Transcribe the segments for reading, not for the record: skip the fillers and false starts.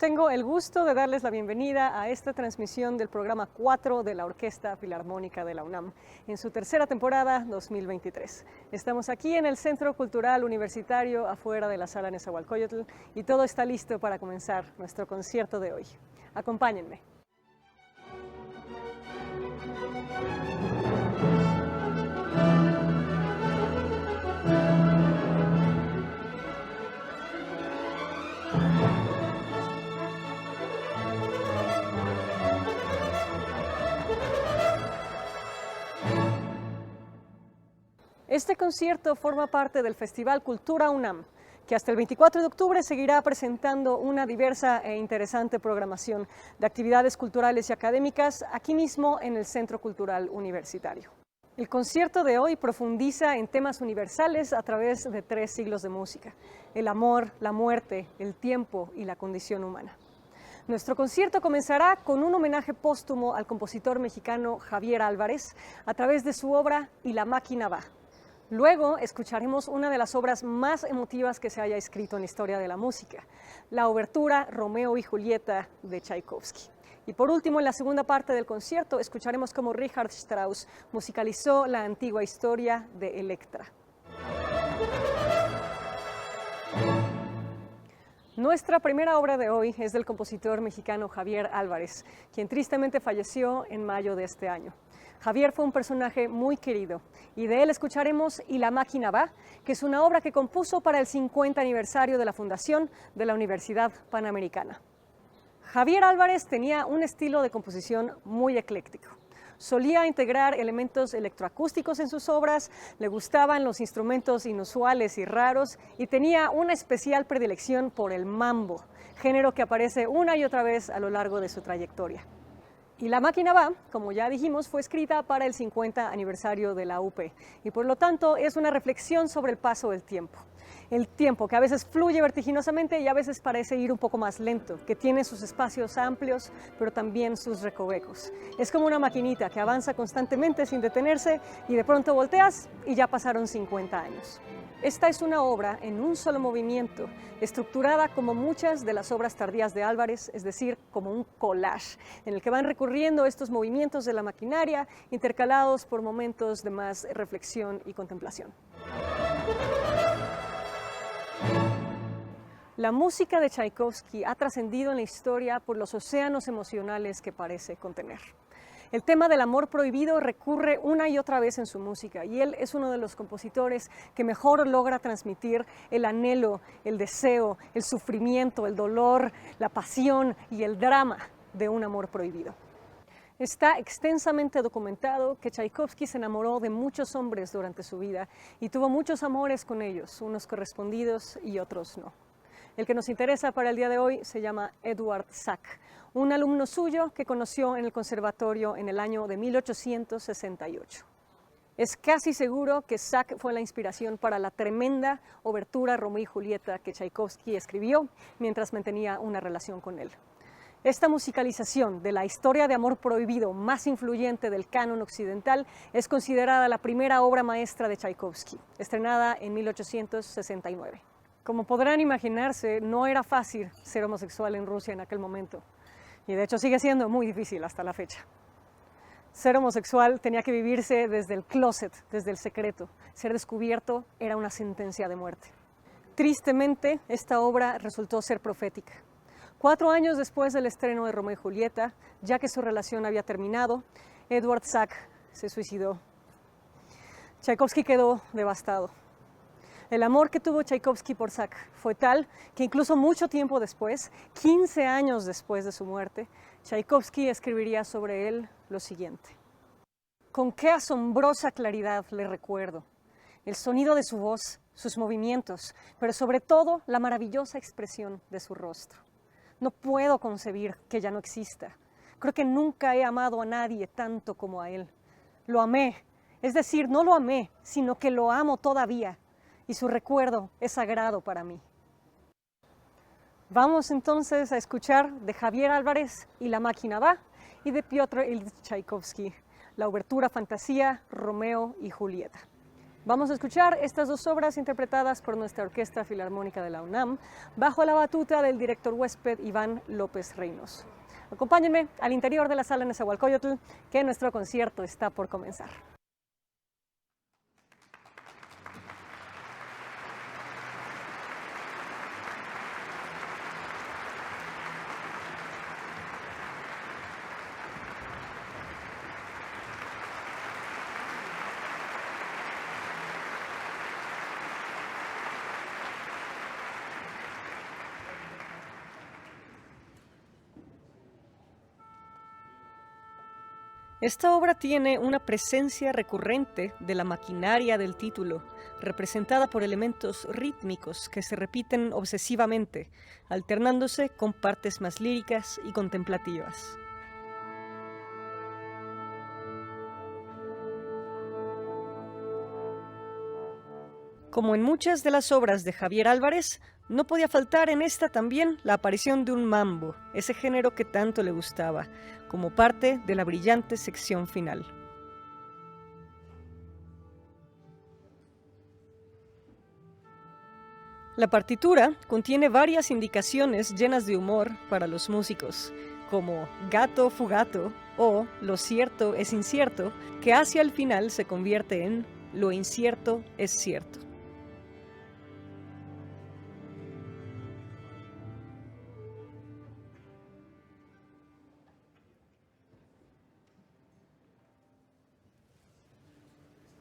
Tengo el gusto de darles la bienvenida a esta transmisión del programa 4 de la Orquesta Filarmónica de la UNAM, en su tercera temporada 2023. Estamos aquí en el Centro Cultural Universitario, afuera de la Sala Nezahualcóyotl, y todo está listo para comenzar nuestro concierto de hoy. Acompáñenme. Este concierto forma parte del Festival Cultura UNAM, que hasta el 24 de octubre seguirá presentando una diversa e interesante programación de actividades culturales y académicas aquí mismo en el Centro Cultural Universitario. El concierto de hoy profundiza en temas universales a través de 3 siglos de música: el amor, la muerte, el tiempo y la condición humana. Nuestro concierto comenzará con un homenaje póstumo al compositor mexicano Javier Álvarez a través de su obra Y la máquina va. Luego escucharemos una de las obras más emotivas que se haya escrito en la historia de la música, la obertura Romeo y Julieta de Tchaikovsky. Y por último, en la segunda parte del concierto, escucharemos cómo Richard Strauss musicalizó la antigua historia de Electra. Nuestra primera obra de hoy es del compositor mexicano Javier Álvarez, quien tristemente falleció en mayo de este año. Javier fue un personaje muy querido y de él escucharemos Y la máquina va, que es una obra que compuso para el 50 aniversario de la fundación de la Universidad Panamericana. Javier Álvarez tenía un estilo de composición muy ecléctico. Solía integrar elementos electroacústicos en sus obras, le gustaban los instrumentos inusuales y raros y tenía una especial predilección por el mambo, género que aparece una y otra vez a lo largo de su trayectoria. Y la máquina va, como ya dijimos, fue escrita para el 50 aniversario de la UP y por lo tanto es una reflexión sobre el paso del tiempo. El tiempo que a veces fluye vertiginosamente y a veces parece ir un poco más lento, que tiene sus espacios amplios, pero también sus recovecos. Es como una maquinita que avanza constantemente sin detenerse y de pronto volteas y ya pasaron 50 años. Esta es una obra en un solo movimiento, estructurada como muchas de las obras tardías de Álvarez, es decir, como un collage, en el que van recurriendo estos movimientos de la maquinaria, intercalados por momentos de más reflexión y contemplación. La música de Tchaikovsky ha trascendido en la historia por los océanos emocionales que parece contener. El tema del amor prohibido recurre una y otra vez en su música y él es uno de los compositores que mejor logra transmitir el anhelo, el deseo, el sufrimiento, el dolor, la pasión y el drama de un amor prohibido. Está extensamente documentado que Tchaikovsky se enamoró de muchos hombres durante su vida y tuvo muchos amores con ellos, unos correspondidos y otros no. El que nos interesa para el día de hoy se llama Eduard Sack, un alumno suyo que conoció en el conservatorio en el año de 1868. Es casi seguro que Sack fue la inspiración para la tremenda obertura Romeo y Julieta que Tchaikovsky escribió mientras mantenía una relación con él. Esta musicalización de la historia de amor prohibido más influyente del canon occidental es considerada la primera obra maestra de Tchaikovsky, estrenada en 1869. Como podrán imaginarse, no era fácil ser homosexual en Rusia en aquel momento, y de hecho sigue siendo muy difícil hasta la fecha. Ser homosexual tenía que vivirse desde el closet, desde el secreto. Ser descubierto era una sentencia de muerte. Tristemente, esta obra resultó ser profética. 4 años después del estreno de Romeo y Julieta, ya que su relación había terminado, Eduard Sack se suicidó. Tchaikovsky quedó devastado. El amor que tuvo Tchaikovsky por Sack fue tal que incluso mucho tiempo después, 15 años después de su muerte, Tchaikovsky escribiría sobre él lo siguiente: con qué asombrosa claridad le recuerdo, el sonido de su voz, sus movimientos, pero sobre todo la maravillosa expresión de su rostro. No puedo concebir que ya no exista. Creo que nunca he amado a nadie tanto como a él. Lo amé, es decir, no lo amé, sino que lo amo todavía. Y su recuerdo es sagrado para mí. Vamos entonces a escuchar de Javier Álvarez Y la máquina va y de Piotr Ilyich Tchaikovsky, la obertura fantasía Romeo y Julieta. Vamos a escuchar estas dos obras interpretadas por nuestra Orquesta Filarmónica de la UNAM, bajo la batuta del director huésped Iván López Reynos. Acompáñenme al interior de la sala Nezahualcóyotl, que nuestro concierto está por comenzar. Esta obra tiene una presencia recurrente de la maquinaria del título, representada por elementos rítmicos que se repiten obsesivamente, alternándose con partes más líricas y contemplativas. Como en muchas de las obras de Javier Álvarez, no podía faltar en esta también la aparición de un mambo, ese género que tanto le gustaba, como parte de la brillante sección final. La partitura contiene varias indicaciones llenas de humor para los músicos, como gato fugato o lo cierto es incierto, que hacia el final se convierte en lo incierto es cierto.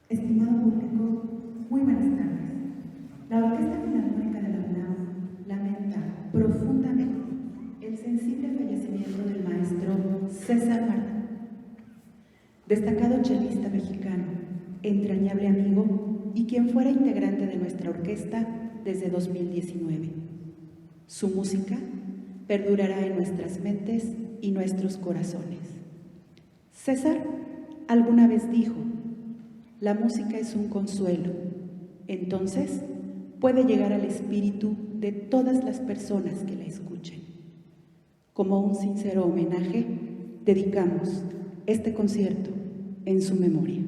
Estimado público, muy buenas tardes. La Orquesta Filarmónica de la UNAM lamenta profundamente el sensible fallecimiento del maestro César Martí, destacado chelista mexicano, entrañable amigo y quien fuera integrante de nuestra orquesta desde 2019. Su música perdurará en nuestras mentes y nuestros corazones. César alguna vez dijo: la música es un consuelo, entonces puede llegar al espíritu de todas las personas que la escuchen. Como un sincero homenaje, dedicamos este concierto en su memoria.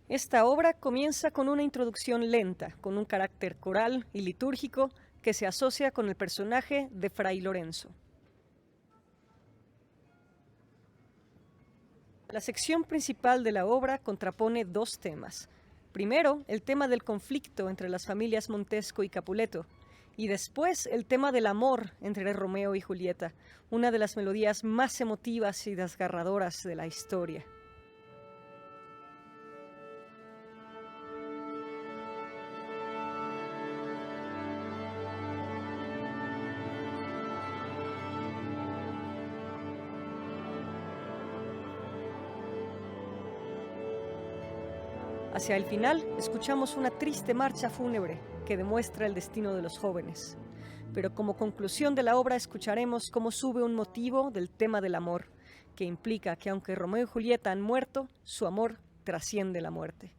Esta obra comienza con una introducción lenta, con un carácter coral y litúrgico que se asocia con el personaje de Fray Lorenzo. La sección principal de la obra contrapone dos temas. Primero, el tema del conflicto entre las familias Montesco y Capuleto, y después el tema del amor entre Romeo y Julieta, una de las melodías más emotivas y desgarradoras de la historia. Hacia el final, escuchamos una triste marcha fúnebre que demuestra el destino de los jóvenes. Pero como conclusión de la obra escucharemos cómo sube un motivo del tema del amor, que implica que aunque Romeo y Julieta han muerto, su amor trasciende la muerte.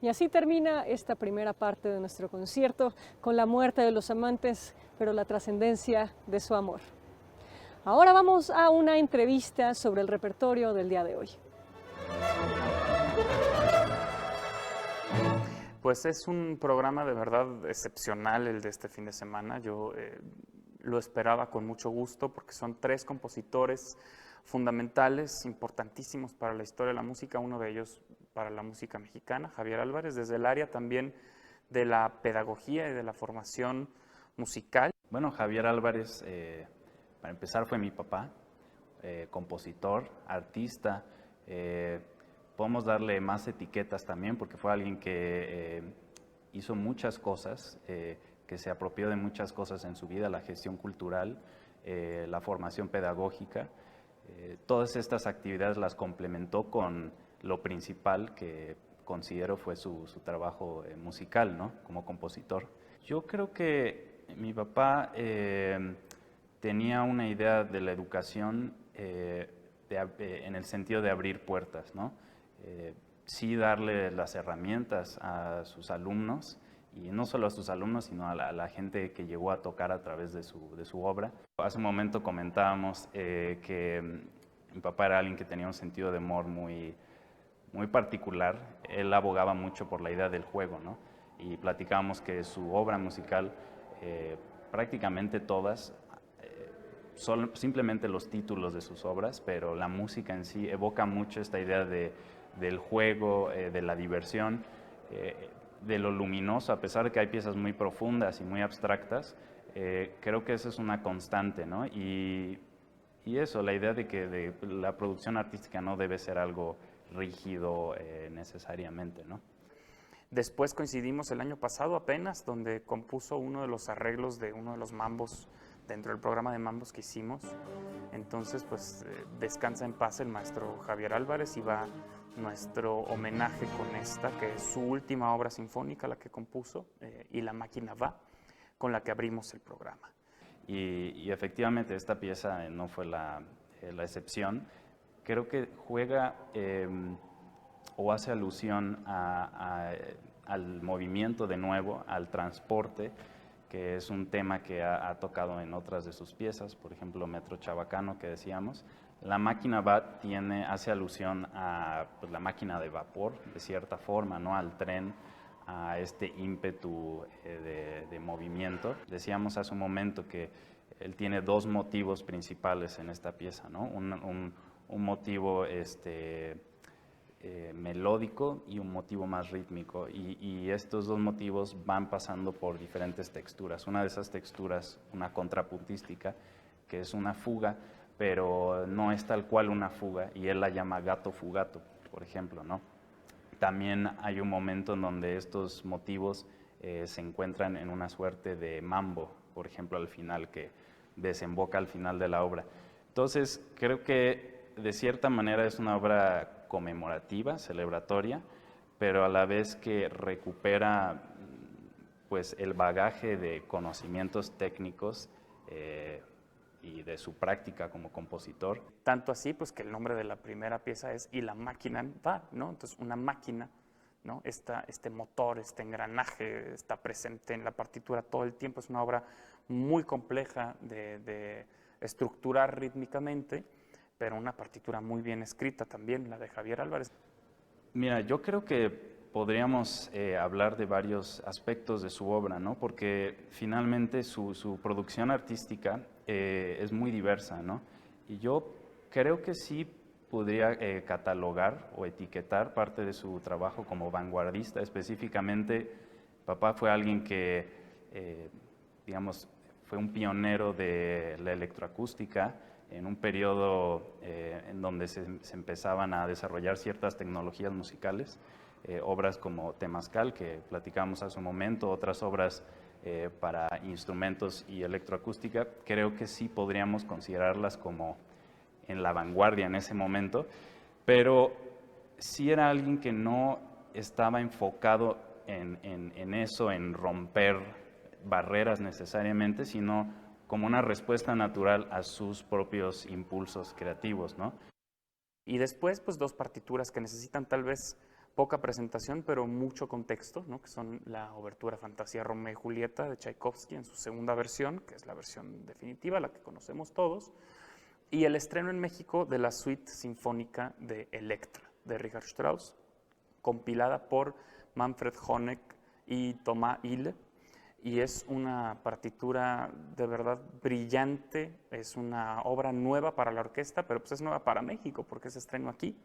Y así termina esta primera parte de nuestro concierto con la muerte de los amantes, pero la trascendencia de su amor. Ahora vamos a una entrevista sobre el repertorio del día de hoy. Pues es un programa de verdad excepcional el de este fin de semana. Yo lo esperaba con mucho gusto porque son 3 compositores fundamentales, importantísimos para la historia de la música, uno de ellos para la música mexicana, Javier Álvarez, desde el área también de la pedagogía y de la formación musical. Bueno, Javier Álvarez, para empezar, fue mi papá, compositor, artista. Podemos darle más etiquetas también porque fue alguien que hizo muchas cosas, que se apropió de muchas cosas en su vida, la gestión cultural, la formación pedagógica. Todas estas actividades las complementó con lo principal que considero fue su trabajo musical, ¿no? Como compositor. Yo creo que mi papá tenía una idea de la educación en el sentido de abrir puertas, ¿no? Sí darle las herramientas a sus alumnos, y no solo a sus alumnos, sino a la gente que llegó a tocar a través de su obra. Hace un momento comentábamos que mi papá era alguien que tenía un sentido de humor muy particular. Él abogaba mucho por la idea del juego, ¿no? Y platicábamos que su obra musical, prácticamente todas, son simplemente los títulos de sus obras, pero la música en sí evoca mucho esta idea del juego, de la diversión, de lo luminoso, a pesar de que hay piezas muy profundas y muy abstractas. Creo que esa es una constante, ¿no? Y eso, la idea de que la producción artística no debe ser algo rígido necesariamente, ¿no? Después coincidimos el año pasado apenas, donde compuso uno de los arreglos de uno de los mambos dentro del programa de mambos que hicimos. Entonces, pues descansa en paz el maestro Javier Álvarez, y va nuestro homenaje con esta, que es su última obra sinfónica, la que compuso, y La máquina va, con la que abrimos el programa. Y efectivamente esta pieza no fue la excepción. Creo que juega o hace alusión al movimiento de nuevo, al transporte, que es un tema que ha tocado en otras de sus piezas, por ejemplo, Metro Chabacano, que decíamos. La máquina va hace alusión a pues, la máquina de vapor, de cierta forma, ¿no? Al tren, a este ímpetu de movimiento. Decíamos hace un momento que él tiene 2 motivos principales en esta pieza, ¿no? Un motivo melódico y un motivo más rítmico, y estos 2 motivos van pasando por diferentes texturas. Una de esas texturas, una contrapuntística, que es una fuga, pero no es tal cual una fuga, y él la llama gato fugato, por ejemplo, ¿no? También hay un momento en donde estos motivos se encuentran en una suerte de mambo, por ejemplo, al final, que desemboca al final de la obra. Entonces, creo que de cierta manera es una obra conmemorativa, celebratoria, pero a la vez que recupera pues, el bagaje de conocimientos técnicos y de su práctica como compositor. Tanto así, pues, que el nombre de la primera pieza es Y la máquina va, ¿no? Entonces, una máquina, ¿no? Este motor, este engranaje está presente en la partitura todo el tiempo. Es una obra muy compleja de estructurar rítmicamente, pero una partitura muy bien escrita también, la de Javier Álvarez. Mira, yo creo que podríamos hablar de varios aspectos de su obra, ¿no? Porque finalmente su producción artística es muy diversa, ¿no? Y yo creo que sí podría catalogar o etiquetar parte de su trabajo como vanguardista. Específicamente, papá fue alguien que, digamos, fue un pionero de la electroacústica en un periodo en donde se empezaban a desarrollar ciertas tecnologías musicales, obras como Temazcal, que platicamos hace un momento, otras obras para instrumentos y electroacústica. Creo que sí podríamos considerarlas como en la vanguardia en ese momento, pero sí era alguien que no estaba enfocado en eso, en romper barreras necesariamente, sino como una respuesta natural a sus propios impulsos creativos, ¿no? Y después, pues 2 partituras que necesitan tal vez poca presentación, pero mucho contexto, ¿no? Que son la obertura Fantasía Romeo y Julieta de Tchaikovsky en su segunda versión, que es la versión definitiva, la que conocemos todos, y el estreno en México de la suite sinfónica de Electra, de Richard Strauss, compilada por Manfred Honeck y Thomas Hille, y es una partitura de verdad brillante, es una obra nueva para la orquesta, pero pues es nueva para México, porque se estrenó aquí.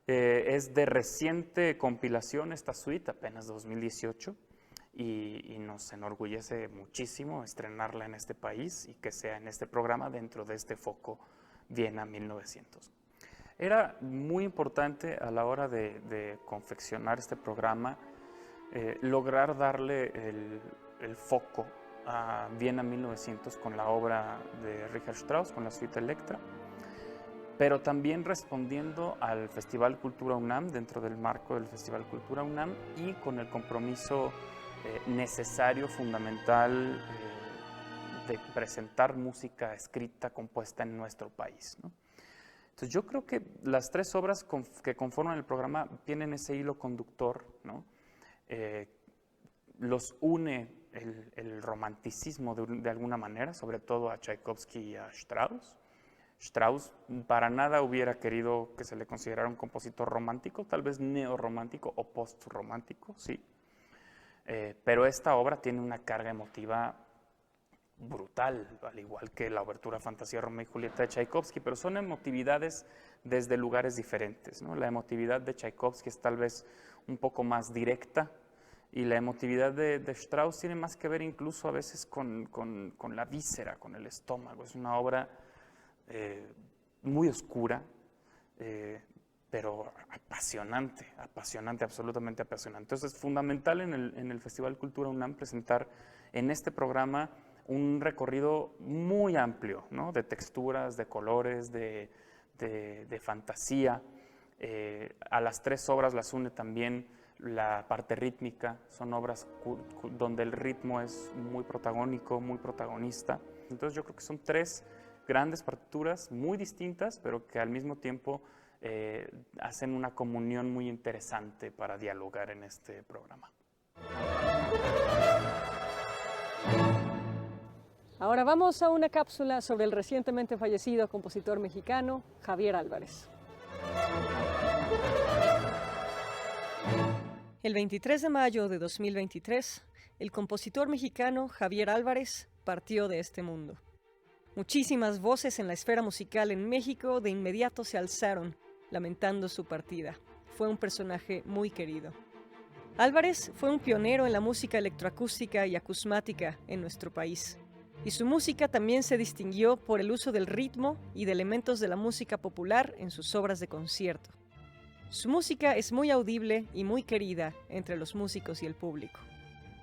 Es de reciente compilación esta suite, apenas 2018, y nos enorgullece muchísimo estrenarla en este país y que sea en este programa dentro de este foco Viena 1900. Era muy importante a la hora de confeccionar este programa lograr darle el foco a Viena 1900 con la obra de Richard Strauss, con la suite Electra, pero también respondiendo al Festival Cultura UNAM, dentro del marco del Festival Cultura UNAM, y con el compromiso necesario, fundamental, de presentar música escrita, compuesta en nuestro país, ¿no? Entonces yo creo que las tres obras que conforman el programa tienen ese hilo conductor, ¿no? Los une el romanticismo de alguna manera, sobre todo a Tchaikovsky y a Strauss. Strauss para nada hubiera querido que se le considerara un compositor romántico, tal vez neorromántico o postromántico, sí. Pero esta obra tiene una carga emotiva brutal, al igual que la obertura Fantasía Romeo y Julieta de Tchaikovsky, pero son emotividades desde lugares diferentes, ¿no? La emotividad de Tchaikovsky es tal vez un poco más directa, y la emotividad de Strauss tiene más que ver incluso a veces con la víscera, con el estómago. Es una obra muy oscura, pero apasionante, absolutamente apasionante. Entonces es fundamental en el Festival Cultura UNAM presentar en este programa un recorrido muy amplio, ¿no? De texturas, de colores, de fantasía. A las tres obras las une también la parte rítmica, son obras donde el ritmo es muy protagónico, muy protagonista. Entonces yo creo que son tres grandes partituras muy distintas, pero que al mismo tiempo hacen una comunión muy interesante para dialogar en este programa. Ahora vamos a una cápsula sobre el recientemente fallecido compositor mexicano Javier Álvarez. El 23 de mayo de 2023, el compositor mexicano Javier Álvarez partió de este mundo. Muchísimas voces en la esfera musical en México de inmediato se alzaron, lamentando su partida. Fue un personaje muy querido. Álvarez fue un pionero en la música electroacústica y acusmática en nuestro país, y su música también se distinguió por el uso del ritmo y de elementos de la música popular en sus obras de concierto. Su música es muy audible y muy querida entre los músicos y el público.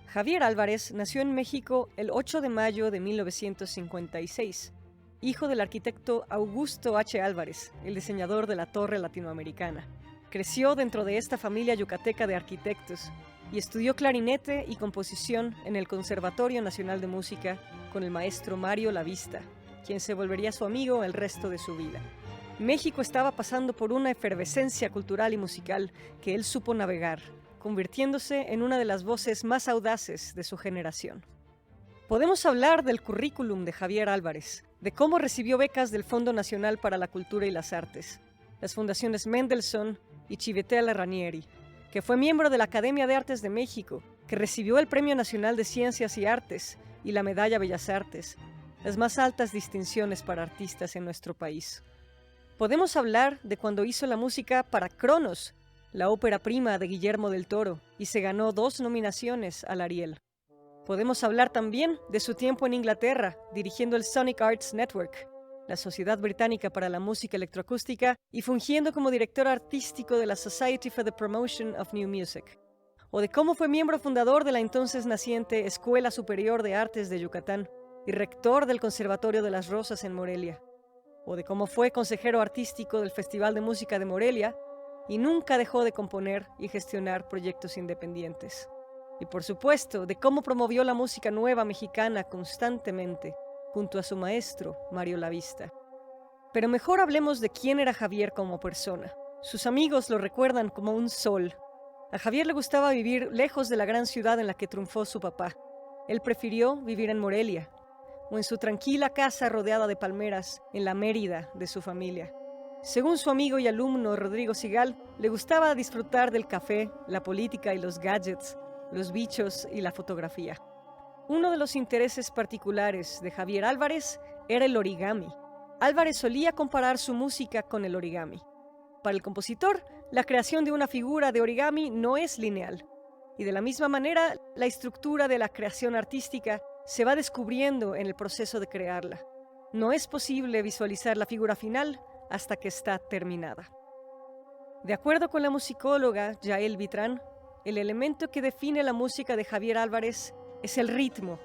Javier Álvarez nació en México el 8 de mayo de 1956, hijo del arquitecto Augusto H. Álvarez, el diseñador de la Torre Latinoamericana. Creció dentro de esta familia yucateca de arquitectos y estudió clarinete y composición en el Conservatorio Nacional de Música con el maestro Mario Lavista, quien se volvería su amigo el resto de su vida. México estaba pasando por una efervescencia cultural y musical que él supo navegar, convirtiéndose en una de las voces más audaces de su generación. Podemos hablar del currículum de Javier Álvarez, de cómo recibió becas del Fondo Nacional para la Cultura y las Artes, las fundaciones Mendelssohn y Civetella Ranieri, que fue miembro de la Academia de Artes de México, que recibió el Premio Nacional de Ciencias y Artes y la Medalla Bellas Artes, las más altas distinciones para artistas en nuestro país. Podemos hablar de cuando hizo la música para Cronos, la ópera prima de Guillermo del Toro, y se ganó 2 nominaciones al Ariel. Podemos hablar también de su tiempo en Inglaterra, dirigiendo el Sonic Arts Network, la Sociedad Británica para la Música Electroacústica, y fungiendo como director artístico de la Society for the Promotion of New Music. O de cómo fue miembro fundador de la entonces naciente Escuela Superior de Artes de Yucatán y rector del Conservatorio de las Rosas en Morelia. O de cómo fue consejero artístico del Festival de Música de Morelia y nunca dejó de componer y gestionar proyectos independientes. Y por supuesto, de cómo promovió la música nueva mexicana constantemente, junto a su maestro, Mario Lavista. Pero mejor hablemos de quién era Javier como persona. Sus amigos lo recuerdan como un sol, A Javier le gustaba vivir lejos de la gran ciudad en la que triunfó su papá. Él prefirió vivir en Morelia, o en su tranquila casa rodeada de palmeras, en la Mérida de su familia. Según su amigo y alumno Rodrigo Sigal, le gustaba disfrutar del café, la política y los gadgets, los bichos y la fotografía. Uno de los intereses particulares de Javier Álvarez era el origami. Álvarez solía comparar su música con el origami. Para el compositor, la creación de una figura de origami no es lineal. Y de la misma manera, la estructura de la creación artística se va descubriendo en el proceso de crearla. No es posible visualizar la figura final hasta que está terminada. De acuerdo con la musicóloga Yael Vitrán, el elemento que define la música de Javier Álvarez es el ritmo,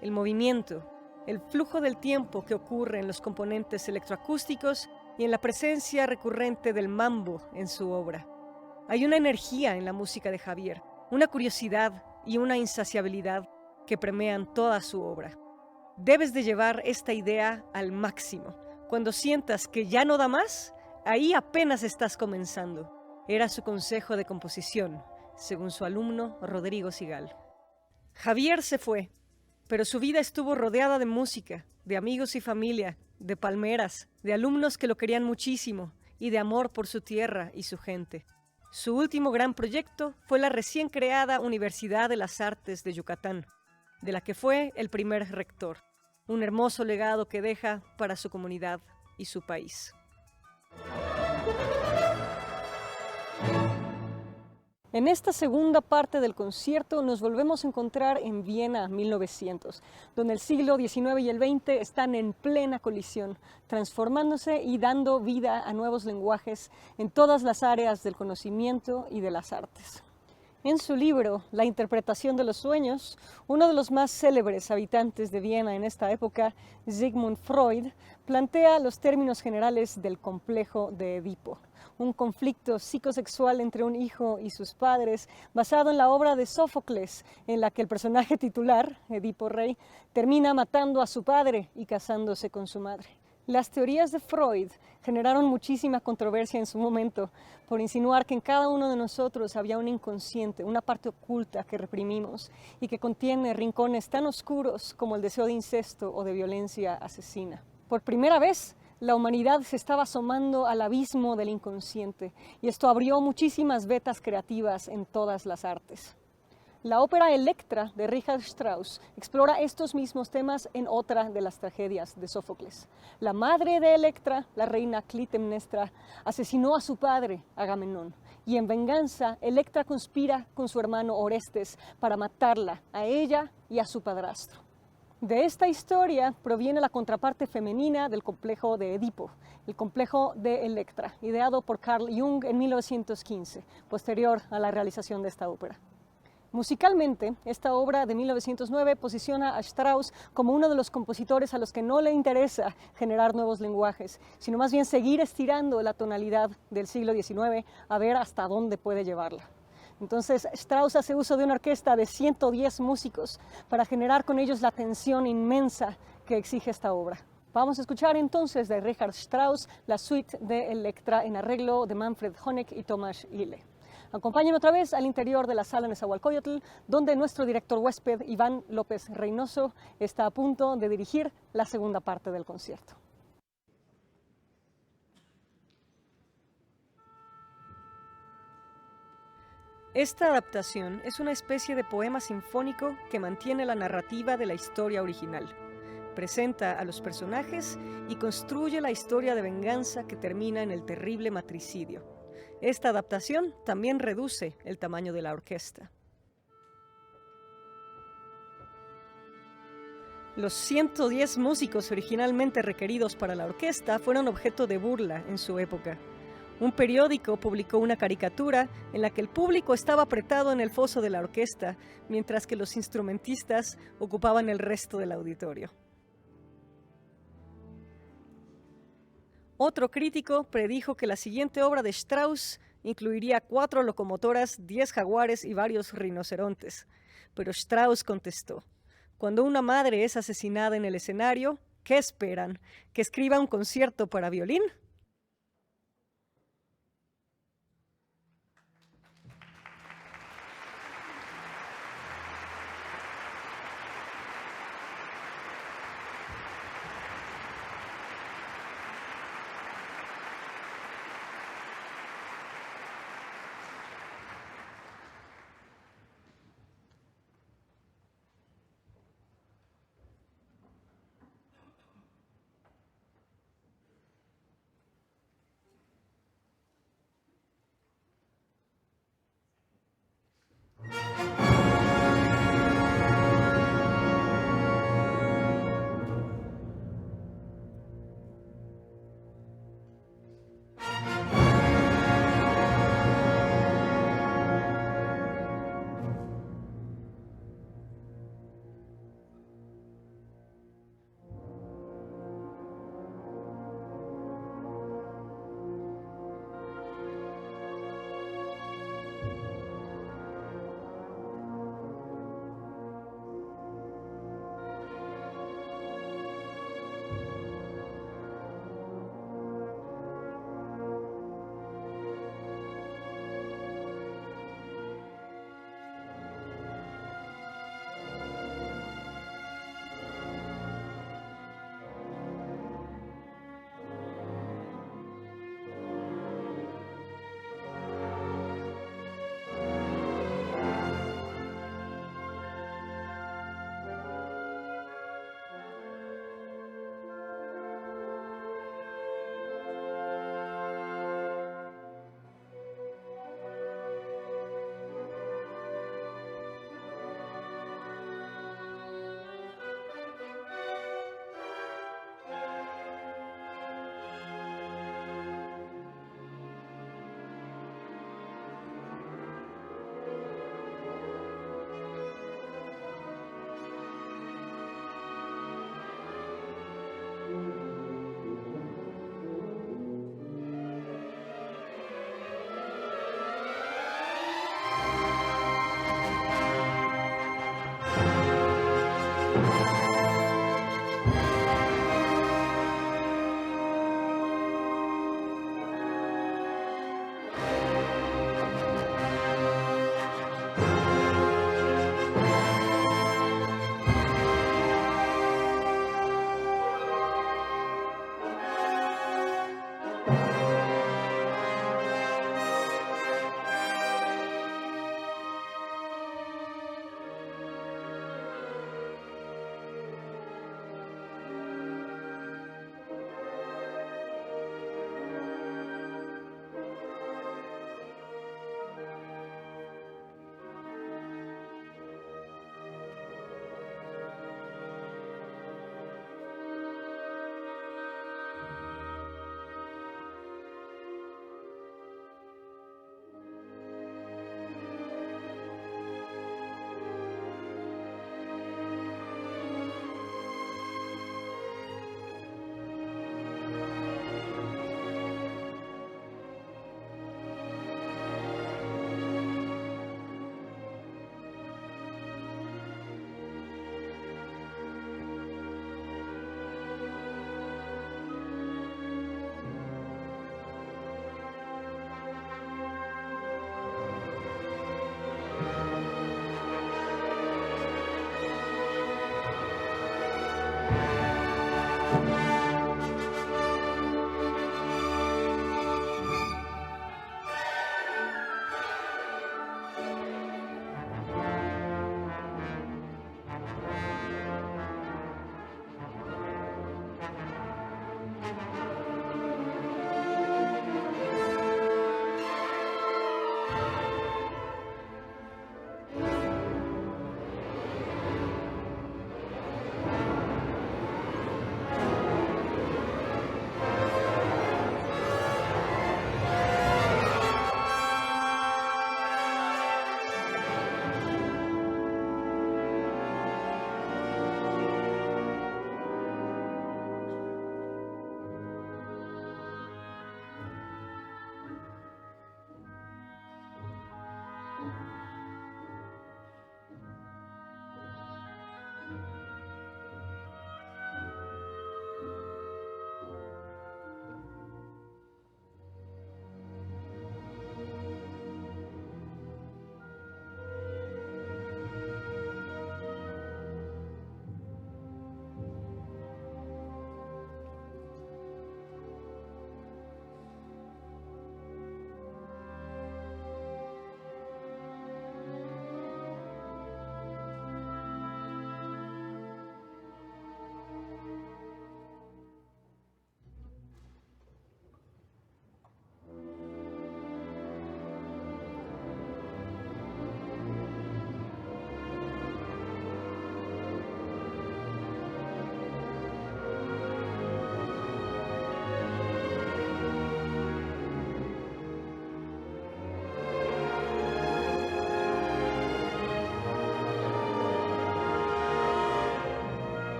el movimiento, el flujo del tiempo que ocurre en los componentes electroacústicos y en la presencia recurrente del mambo en su obra. Hay una energía en la música de Javier, una curiosidad y una insaciabilidad que permean toda su obra. Debes de llevar esta idea al máximo. Cuando sientas que ya no da más, ahí apenas estás comenzando. Era su consejo de composición, según su alumno Rodrigo Sigal. Javier se fue, pero su vida estuvo rodeada de música, de amigos y familia, de palmeras, de alumnos que lo querían muchísimo y de amor por su tierra y su gente. Su último gran proyecto fue la recién creada Universidad de las Artes de Yucatán, de la que fue el primer rector. Un hermoso legado que deja para su comunidad y su país. En esta segunda parte del concierto nos volvemos a encontrar en Viena 1900, donde el siglo XIX y el XX están en plena colisión, transformándose y dando vida a nuevos lenguajes en todas las áreas del conocimiento y de las artes. En su libro, La interpretación de los sueños, uno de los más célebres habitantes de Viena en esta época, Sigmund Freud, plantea los términos generales del complejo de Edipo, un conflicto psicosexual entre un hijo y sus padres, basado en la obra de Sófocles, en la que el personaje titular, Edipo Rey, termina matando a su padre y casándose con su madre. Las teorías de Freud generaron muchísima controversia en su momento por insinuar que en cada uno de nosotros había un inconsciente, una parte oculta que reprimimos y que contiene rincones tan oscuros como el deseo de incesto o de violencia asesina. Por primera vez, la humanidad se estaba asomando al abismo del inconsciente y esto abrió muchísimas vetas creativas en todas las artes. La ópera Electra de Richard Strauss explora estos mismos temas en otra de las tragedias de Sófocles. La madre de Electra, la reina Clitemnestra, asesinó a su padre, Agamenón, y en venganza Electra conspira con su hermano Orestes para matarla, a ella y a su padrastro. De esta historia proviene la contraparte femenina del complejo de Edipo, el complejo de Electra, ideado por Carl Jung en 1915, posterior a la realización de esta ópera. Musicalmente, esta obra de 1909 posiciona a Strauss como uno de los compositores a los que no le interesa generar nuevos lenguajes, sino más bien seguir estirando la tonalidad del siglo XIX a ver hasta dónde puede llevarla. Entonces, Strauss hace uso de una orquesta de 110 músicos para generar con ellos la tensión inmensa que exige esta obra. Vamos a escuchar entonces de Richard Strauss la suite de Electra en arreglo de Manfred Honeck y Tomasz Ile. Acompáñenme otra vez al interior de la sala Nezahualcóyotl, donde nuestro director huésped, Iván López Reynoso, está a punto de dirigir la segunda parte del concierto. Esta adaptación es una especie de poema sinfónico que mantiene la narrativa de la historia original. Presenta a los personajes y construye la historia de venganza que termina en el terrible matricidio. Esta adaptación también reduce el tamaño de la orquesta. Los 110 músicos originalmente requeridos para la orquesta fueron objeto de burla en su época. Un periódico publicó una caricatura en la que el público estaba apretado en el foso de la orquesta, mientras que los instrumentistas ocupaban el resto del auditorio. Otro crítico predijo que la siguiente obra de Strauss incluiría 4 locomotoras, 10 jaguares y varios rinocerontes. Pero Strauss contestó: cuando una madre es asesinada en el escenario, ¿qué esperan? ¿Que escriba un concierto para violín?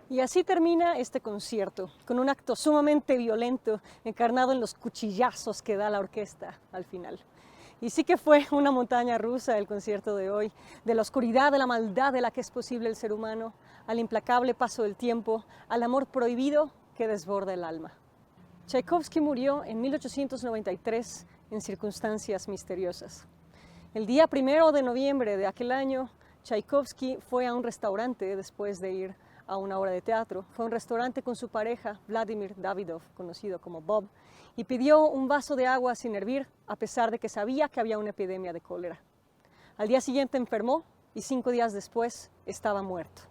Y así termina este concierto, con un acto sumamente violento, encarnado en los cuchillazos que da la orquesta al final. Y sí que fue una montaña rusa el concierto de hoy, de la oscuridad, de la maldad de la que es posible el ser humano, al implacable paso del tiempo, al amor prohibido que desborda el alma. Tchaikovsky murió en 1893 en circunstancias misteriosas. El día 1 de noviembre de aquel año, Tchaikovsky fue a un restaurante después de ir a una obra de teatro. Fue a un restaurante con su pareja, Vladimir Davidov, conocido como Bob, y pidió un vaso de agua sin hervir, a pesar de que sabía que había una epidemia de cólera. Al día siguiente enfermó y 5 días después estaba muerto.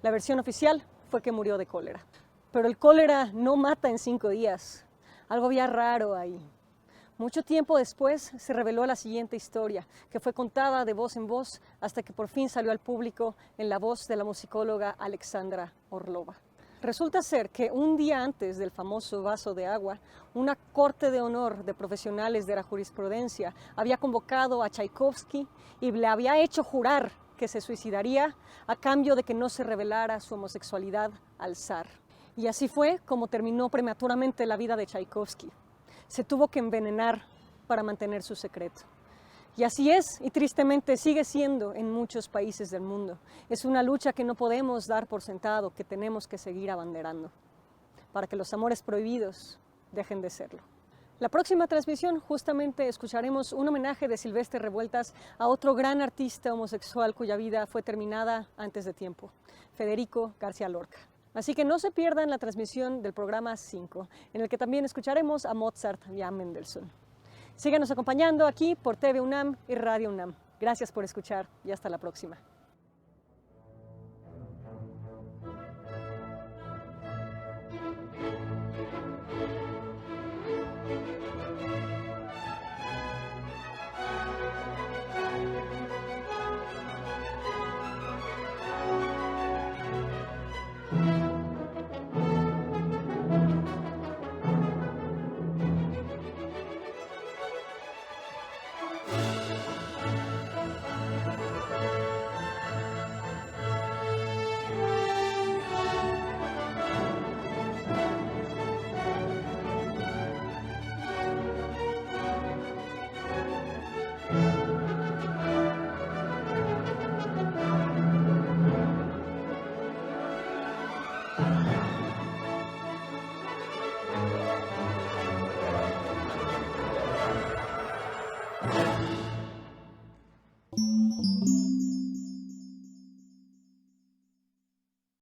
La versión oficial fue que murió de cólera. Pero el cólera no mata en 5 días. Algo había raro ahí. Mucho tiempo después se reveló la siguiente historia, que fue contada de voz en voz hasta que por fin salió al público en la voz de la musicóloga Alexandra Orlova. Resulta ser que un día antes del famoso vaso de agua, una corte de honor de profesionales de la jurisprudencia había convocado a Tchaikovsky y le había hecho jurar que se suicidaría a cambio de que no se revelara su homosexualidad al zar. Y así fue como terminó prematuramente la vida de Tchaikovsky. Se tuvo que envenenar para mantener su secreto. Y así es, y tristemente sigue siendo en muchos países del mundo. Es una lucha que no podemos dar por sentado, que tenemos que seguir abanderando, para que los amores prohibidos dejen de serlo. La próxima transmisión justamente escucharemos un homenaje de Silvestre Revueltas a otro gran artista homosexual cuya vida fue terminada antes de tiempo, Federico García Lorca. Así que no se pierdan la transmisión del programa 5, en el que también escucharemos a Mozart y a Mendelssohn. Síganos acompañando aquí por TV UNAM y Radio UNAM. Gracias por escuchar y hasta la próxima.